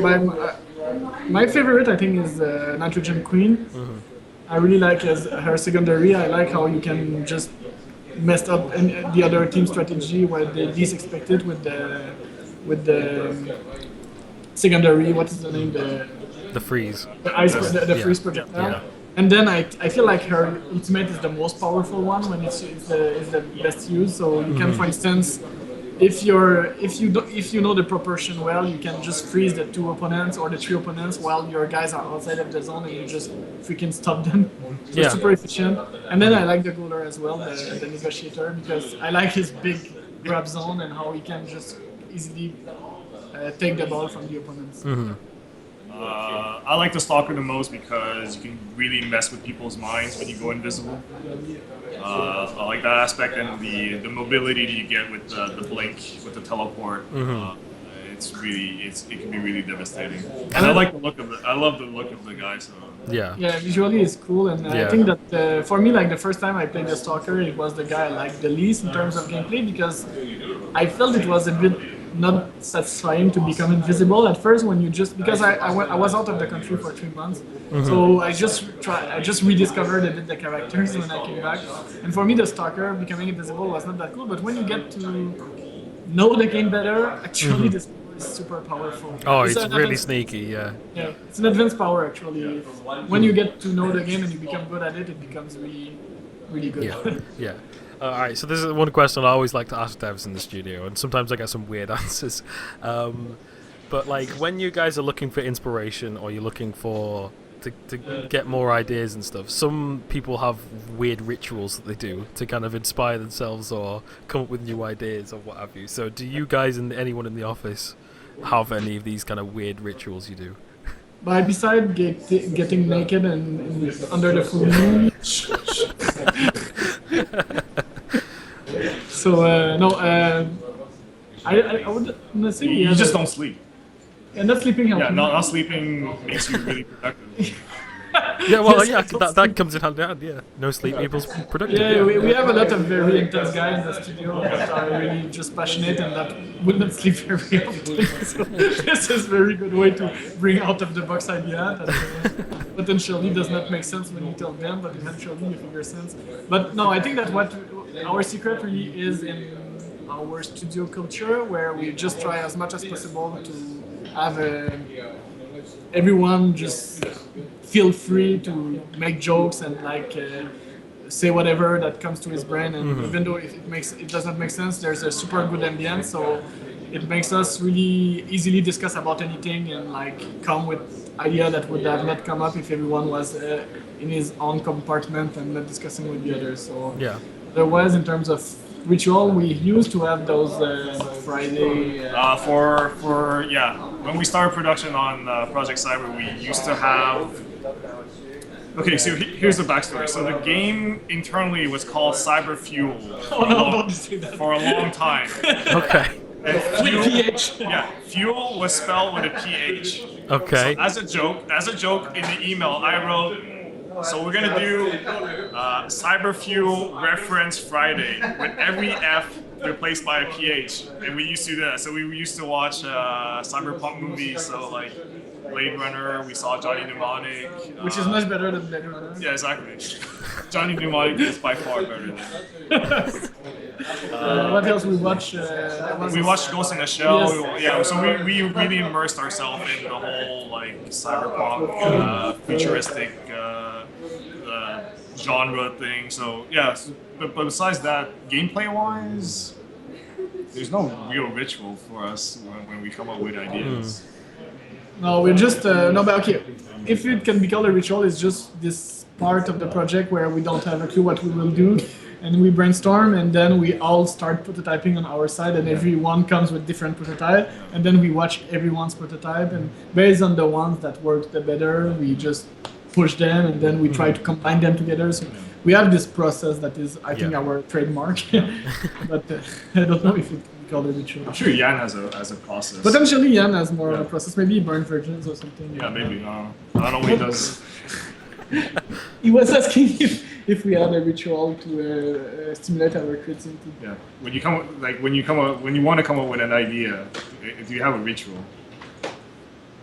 I think, is Nitrogen Queen. I really like her secondary. I like how you can just mess up the other team strategy while they least expect it with the secondary. What is the name? The freeze. The ice, the Yeah, freeze projectile. yeah. And then I feel like her ultimate is the most powerful one when it's the best use. So you can, for instance, if you know the proportion well, you can just freeze the 2 opponents or the 3 opponents while your guys are outside of the zone, and you just freaking stop them. So it's super efficient. And then I like the goaler as well, the negotiator, because I like his big grab zone and how he can just easily take the ball from the opponents. I like the Stalker the most because you can really mess with people's minds when you go invisible. I like that aspect, and the mobility that you get with the blink, with the teleport. It can be really devastating. And I like the look of I love the look of the guy. So Yeah. Yeah, visually it's cool, and I think that for me, like the first time I played the Stalker, it was the guy I liked the least in terms of gameplay because I felt it was a bit not satisfying to become invisible at first when you just because I was out of the country for 3 months, so I just rediscovered a bit the characters when I came back, and for me the Stalker becoming invisible was not that cool. But when you get to know the game better, actually this is super powerful. Oh, it's really sneaky, yeah. Yeah, it's an advanced power actually. When you get to know the game and you become good at it, it becomes really, really good. Yeah. Alright, so this is one question I always like to ask devs in the studio, and sometimes I get some weird answers. But like, when you guys are looking for inspiration, or you're looking for to get more ideas and stuff, some people have weird rituals that they do to kind of inspire themselves or come up with new ideas or what have you. So do you guys and anyone in the office have any of these kind of weird rituals you do? But besides getting naked and under the full moon. So no, I would not say you just don't sleep. And not sleeping helps. Yeah, not sleeping makes you really productive. Yeah, well, yeah, that comes in hand in hand. Yeah, no sleep equals productive. Yeah, we have a lot of very intense guys in the studio that are really just passionate and that would not sleep very often. So this is a very good way to bring out of the box idea that potentially does not make sense when you tell them, but eventually you figure sense. But no, I think that what our secret really is in our studio culture, where we just try as much as possible to have everyone just feel free to make jokes and like say whatever that comes to his brain, and even though it does not make sense, there's a super good ambience, so it makes us really easily discuss about anything and like come with idea that would have not come up if everyone was in his own compartment and not discussing with the others. So Yeah. otherwise, in terms of ritual, we used to have those Friday. When we started production on Project Cyber, we used to have. Okay, so here's the backstory. So the game internally was called Cyber Fuel for a long time. Okay. And PH. Yeah, fuel was spelled with a PH. Okay. So as a joke in the email, I wrote, so we're gonna do Cyber Fuel Reference Friday with every F replaced by a PH, and we used to do that. So we used to watch cyberpunk movies, so like Blade Runner. We saw Johnny Mnemonic, Which is much better than Blade Runner. Yeah, exactly. Johnny Mnemonic is by far better than. What else we watch? We watched Ghost in the Shell. Yes. Yeah, so we really immersed ourselves in the whole like cyberpunk, futuristic genre thing. So yeah, but besides that, gameplay wise, there's no real ritual for us when we come up with ideas. No, we're just no, but okay. If it can be called a ritual, it's just this part of the project where we don't have a clue what we will do, and we brainstorm, and then we all start prototyping on our side, and everyone comes with different prototype, and then we watch everyone's prototype, and based on the ones that work the better, we just push them, and then we try to combine them together. So we have this process that is, I think, our trademark, but I don't know if it can be called a ritual. I'm sure Jan has a process. Potentially, Jan has more of a process. Maybe burn virgins or something. Yeah, maybe. I don't know what he does. He was asking if we had a ritual to stimulate our creativity. Yeah. When you want to come up with an idea, do you have a ritual?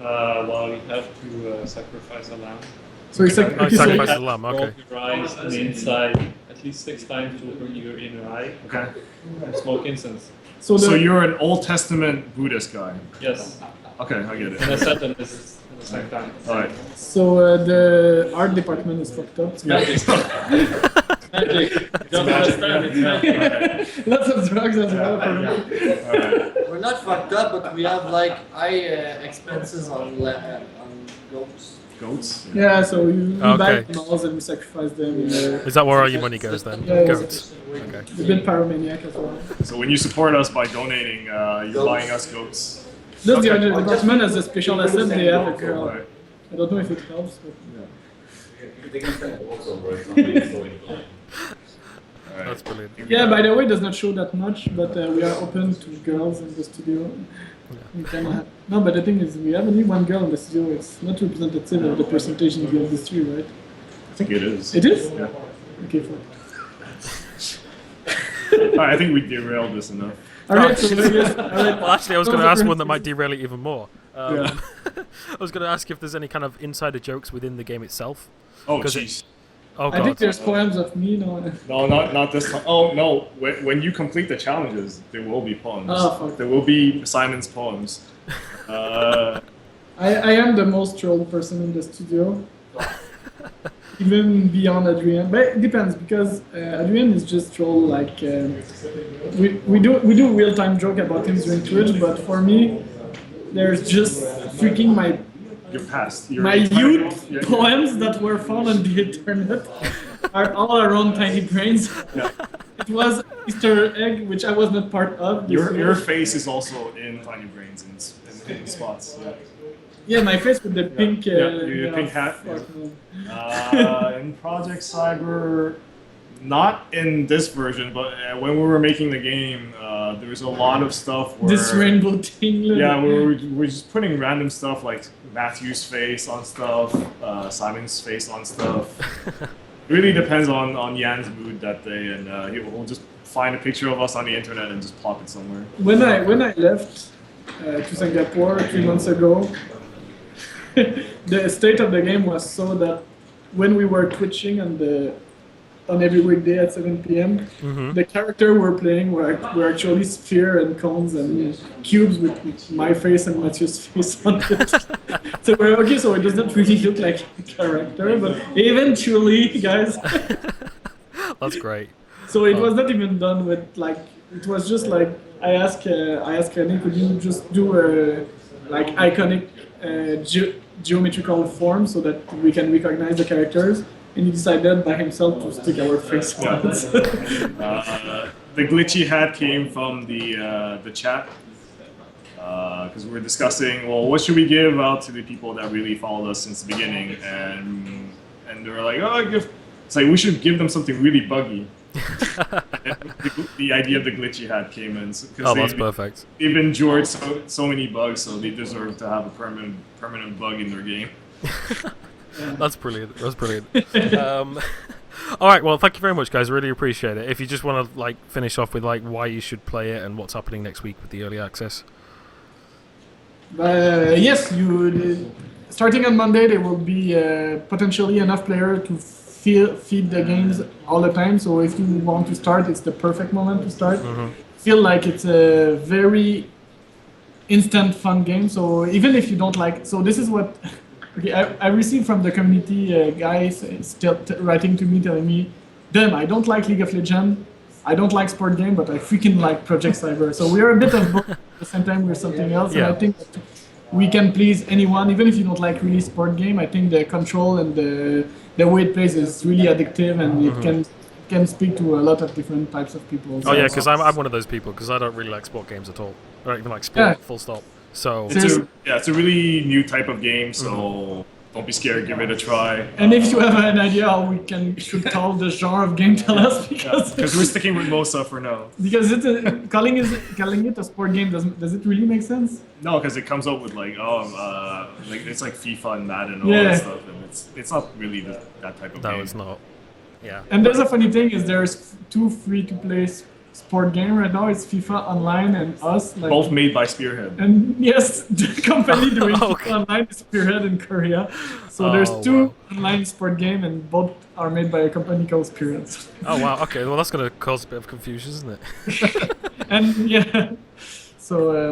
Well, you have to sacrifice a lamb. So it's like sacrifice the lamb. Okay. Roll your eyes on the inside at least 6 times to open your inner eye. Okay. And smoke incense. So you're an Old Testament Buddhist guy. Yes. Okay, I get And a it. Satanist. same time. All right. So the art department is fucked up. Magic. Magic. You don't understand, it's magic. Lots of drugs as well. We're not fucked up, but we have like high expenses on goats. Goats. Yeah, so we buy Okay. animals and we sacrifice them. And, Is that where all your money goes then? Yeah, Goats. Okay. we've been pyromaniac as well. So when you support us by donating, you're buying us goats. Just the other department as a special asset, they have a girl. All right. I don't know if it helps, but That's brilliant. yeah. By the way, it does not show that much, but we are open to girls in the studio. We can have, no, but the thing is, we have only one girl in the studio. It's not representative of the percentage in the industry, right? I think it is. It is. Yeah. Okay, fine. All right, I think we derailed this enough. All right, so yes, all right. Well, actually, I was going to ask one that might derail it even more. Yeah. I was going to ask if there's any kind of insider jokes within the game itself. Oh, 'Cause jeez. Oh I think god. there's poems of me. No. No, not this time. Oh no! When you complete the challenges, there will be poems. Oh, fuck. There will be Simon's poems. I am the most trolled person in the studio, even beyond Adrien. But it depends because Adrien is just troll. Like we do real time joke about him during Twitch, but for me, there's just freaking Your past. Your my entire- youth yeah, poems that were found on the internet are all around Tiny Brains. yeah. It was Easter egg, which I was not part of. Your face is also in Tiny Brains in spots. Yeah. Yeah, my face with the pink. your pink hat, fuck, yeah. man. In Project Cyber, not in this version, but when we were making the game, there was a lot of stuff where This rainbow thing. yeah, we're just putting random stuff like Matthew's face on stuff, Simon's face on stuff. It really depends on Yan's mood that day, and he'll just find a picture of us on the internet and just plop it somewhere. When I left to Singapore 3 months ago, the state of the game was so that when we were twitching on every weekday at 7 p.m., the character we're playing were actually sphere and cones and cubes with my face and Matthew's face on it. So we're okay, so it doesn't really look like a character, but eventually, guys. That's great. So it was not even done with like, it was just like, I asked René, could you just do a like iconic geometrical form so that we can recognize the characters? And he decided by himself to stick our face on it. The glitchy hat came from the chat because we were discussing, well, what should we give out to the people that really followed us since the beginning, and they were like, it's like we should give them something really buggy. The idea of the glitchy hat came in. Oh, that's perfect. They've endured so many bugs, so they deserve to have a permanent bug in their game. That's brilliant. That's brilliant. All right. Well, thank you very much, guys. Really appreciate it. If you just want to like finish off with like why you should play it and what's happening next week with the early access. Yes, starting on Monday there will be potentially enough player to feed the games all the time. So if you want to start, it's the perfect moment to start. Feel like it's a very instant fun game. So even if you don't like, so this is what. Okay, I received from the community guys still writing to me telling me, damn, I don't like League of Legends, I don't like sport game, but I freaking like Project Cyber. So we're a bit of both. At the same time, we're something else. Yeah. And I think that we can please anyone, even if you don't like really sport game. I think the control and the way it plays is really addictive, and it can speak to a lot of different types of people. Oh yeah, because I'm one of those people because I don't really like sport games at all. I don't even like sport. Yeah. Full stop. So It's a really new type of game, so don't be scared, give it a try. And if you have an idea how we should call the genre of game, tell us Because we're sticking with Mosa for now. Because calling it a sport game does it really make sense? No, because it comes up with like it's like FIFA and Madden and all Yeah. that stuff, and it's not really that type of no, game. it's not. Yeah. And there's a funny thing is there's two free-to-play sport game right now. It's FIFA Online and us. Like, Both made by Spearhead. And yes, the company doing Okay. FIFA Online is Spearhead in Korea. So there's two wow. online sport game, and both are made by a company called Spearhead. Oh wow. Okay. Well, that's going to cause a bit of confusion, isn't it? And yeah, so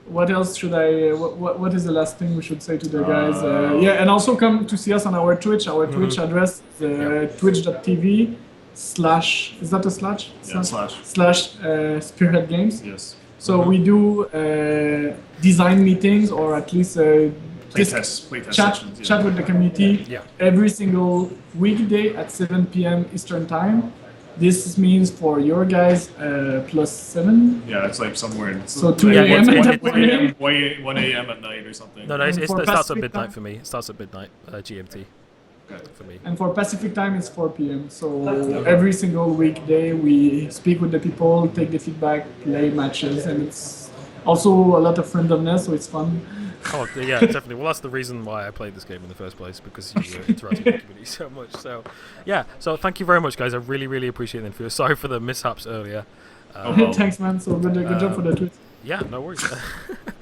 what else should I? What is the last thing we should say to the guys? Yeah, and also come to see us on our Twitch. Our Twitch address is twitch.tv/ is that a slash? Yeah, slash. Spearhead Games. Yes. So we do design meetings, or at least Playtest sessions. chat with the community Yeah. every single weekday at 7 p.m. Eastern Time. This means for your guys +7. Yeah, it's like somewhere in So 2 Yeah, a.m. it's- in the it's- morning. 1 a.m. at night or something. No, And it for starts at Pacific midnight time? for me. It starts at midnight GMT for me. And for Pacific time, it's 4 p.m. So every single weekday, we speak with the people, take the feedback, play matches, and it's also a lot of randomness, so it's fun. Oh yeah, definitely. Well, that's the reason why I played this game in the first place, because you were interacting with the community so much. So yeah, so thank you very much, guys. I really, really appreciate the info. Sorry for the mishaps earlier. Thanks, man. So good job for the tweet. Yeah, no worries.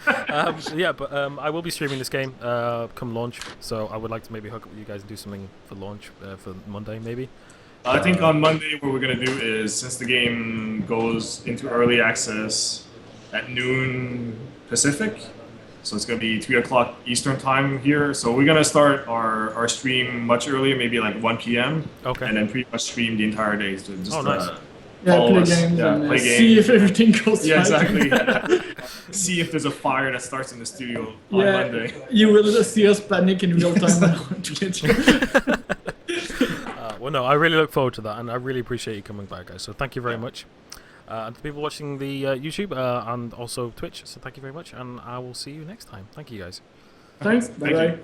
I will be streaming this game come launch, so I would like to maybe hook up with you guys and do something for launch for Monday, maybe. I think on Monday what we're going to do is, since the game goes into early access at noon Pacific, so it's going to be 3 o'clock Eastern time here, so we're going to start our stream much earlier, maybe like 1 p.m. Okay. And then pretty much stream the entire day. So just, nice. follow Play us. games Yeah, and play see games. if everything goes Yeah, right. exactly. See if there's a fire that starts in the studio on Monday. You will see us panic in real time now to get you. Well, no, I really look forward to that, and I really appreciate you coming back, guys. So thank you very much. And to people watching the YouTube and also Twitch, so thank you very much, and I will see you next time. Thank you, guys. Thanks. Thank Bye you. bye.